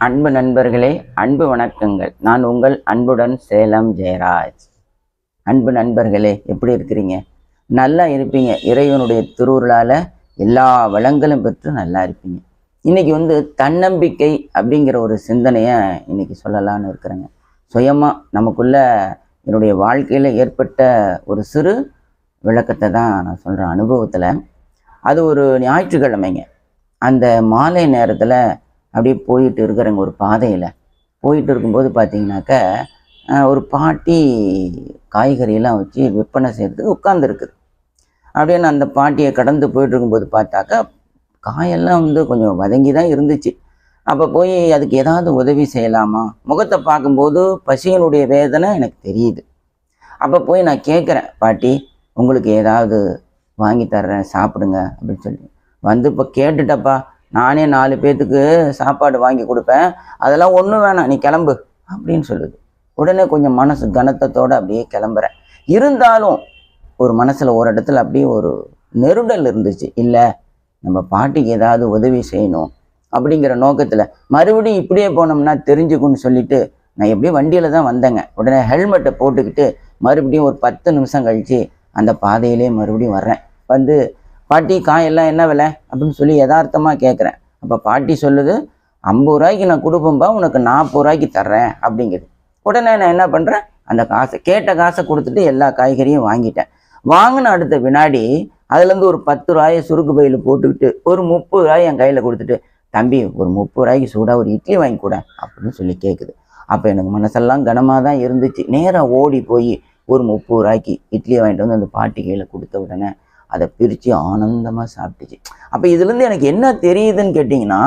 அன்பு நண்பர்களே, அன்பு வணக்கங்கள். நான் உங்கள் அன்புடன் சேலம் ஜெயராஜ். அன்பு நண்பர்களே, எப்படி இருக்கிறீங்க? நல்லா இருப்பீங்க. இறைவனுடைய திருவுருளால் எல்லா வளங்களும் பெற்று நல்லா இருப்பீங்க. இன்னைக்கு தன்னம்பிக்கை அப்படிங்கிற ஒரு சிந்தனையை இன்னைக்கு சொல்லலான்னு இருக்கிறேங்க. சுயமாக நமக்குள்ள என்னுடைய வாழ்க்கையில் ஏற்பட்ட ஒரு சிறு விளக்கத்தை தான் நான் சொல்கிறேன் அனுபவத்தில். அது ஒரு ஞாயிற்றுக்கிழமைங்க. அந்த மாலை நேரத்தில் அப்படியே போயிட்டு இருக்கிறேங்க. ஒரு பாதையில் போயிட்டு இருக்கும்போது பார்த்தீங்கன்னாக்க ஒரு பாட்டி காய்கறியெல்லாம் வச்சு விற்பனை செய்கிறதுக்கு உட்காந்துருக்குது. அப்படியே நான் அந்த பாட்டியை கடந்து போயிட்டு இருக்கும்போது பார்த்தாக்கா காயெல்லாம் கொஞ்சம் வதங்கி தான் இருந்துச்சு. அப்போ போய் அதுக்கு ஏதாவது உதவி செய்யலாமா? முகத்தை பார்க்கும்போது பசியினுடைய வேதனை எனக்கு தெரியுது. அப்போ போய் நான் கேட்குறேன், பாட்டி உங்களுக்கு ஏதாவது வாங்கி தர்றேன் சாப்பிடுங்க அப்படின்னு சொல்லி இப்போ கேட்டுட்டப்பா, நானே 4 பேர்த்துக்கு சாப்பாடு வாங்கி கொடுப்பேன், அதெல்லாம் ஒன்றும் வேணாம், நீ கிளம்பு அப்படின்னு சொல்லுது. உடனே கொஞ்சம் மனசு கனத்தத்தோடு அப்படியே கிளம்புறேன். இருந்தாலும் ஒரு மனசில் ஒரு இடத்துல அப்படியே ஒரு நெருடல் இருந்துச்சு. இல்லை, நம்ம பாட்டிக்கு ஏதாவது உதவி செய்யணும் அப்படிங்கிற நோக்கத்தில் மறுபடியும் இப்படியே போனோம்னா தெரிஞ்சுக்குன்னு சொல்லிட்டு நான் எப்படியும் வண்டியில் தான் வந்தேங்க. உடனே ஹெல்மெட்டை போட்டுக்கிட்டு மறுபடியும் ஒரு 10 நிமிஷம் கழித்து அந்த பாதையிலே மறுபடியும் வர்றேன். பாட்டி காயெல்லாம் என்ன விலை அப்படின்னு சொல்லி யதார்த்தமாக கேட்குறேன். அப்போ பாட்டி சொல்லுது, 50 ரூபாய்க்கு நான் கொடுப்பேன்பா, உனக்கு 40 ரூபாய்க்கு தர்றேன் அப்படிங்குது. உடனே நான் என்ன பண்ணுறேன், அந்த கேட்ட காசை கொடுத்துட்டு எல்லா காய்கறியும் வாங்கிட்டேன். வாங்கின அடுத்த வினாடி அதுலேருந்து ஒரு 10 ரூபாயை சுருக்கு பையில் போட்டுக்கிட்டு ஒரு 30 ரூபாய் என் கையில் கொடுத்துட்டு, தம்பி ஒரு 30 ரூபாய்க்கு சூடாக ஒரு இட்லி வாங்கி கூட அப்படின்னு சொல்லி கேட்குது. அப்போ எனக்கு மனசெல்லாம் கனமாக தான் இருந்துச்சு. நேராக ஓடி போய் ஒரு 30 ரூபாய்க்கு இட்லியை வாங்கிட்டு வந்து அந்த பாட்டி கையில் கொடுத்த உடனே அதை பிரித்து ஆனந்தமாக சாப்பிட்டுச்சு. அப்போ இதுலேருந்து எனக்கு என்ன தெரியுதுன்னு கேட்டிங்கன்னா,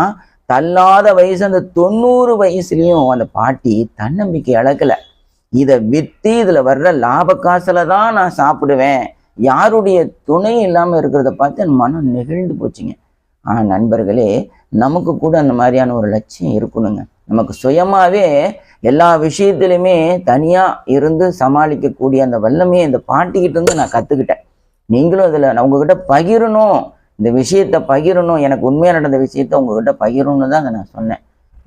தள்ளாத வயசு அந்த 90 வயசுலேயும் அந்த பாட்டி தன்னம்பிக்கை இழக்கலை. இதை விற்று இதில் வர்ற லாப காசில் தான் நான் சாப்பிடுவேன், யாருடைய துணை இல்லாமல் இருக்கிறத பார்த்து என் மனம் நெகிழ்ந்து போச்சுங்க. நண்பர்களே, நமக்கு கூட அந்த மாதிரியான ஒரு லட்சியம் இருக்கணுங்க. நமக்கு சுயமாகவே எல்லா விஷயத்துலையுமே தனியாக இருந்து சமாளிக்கக்கூடிய அந்த வல்லமையை இந்த பாட்டிக்கிட்ட இருந்து நான் கற்றுக்கிட்டேன். நீங்களும் அதில் நான் உங்ககிட்ட பகிரணும், இந்த விஷயத்தை பகிரணும், எனக்கு உண்மையாக நடந்த விஷயத்தை உங்ககிட்ட பகிரணும்னு தான் அதை நான் சொன்னேன்.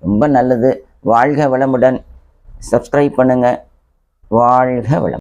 ரொம்ப நல்லது. வாழ்க வளமுடன். சப்ஸ்கிரைப் பண்ணுங்கள். வாழ்க வளம்.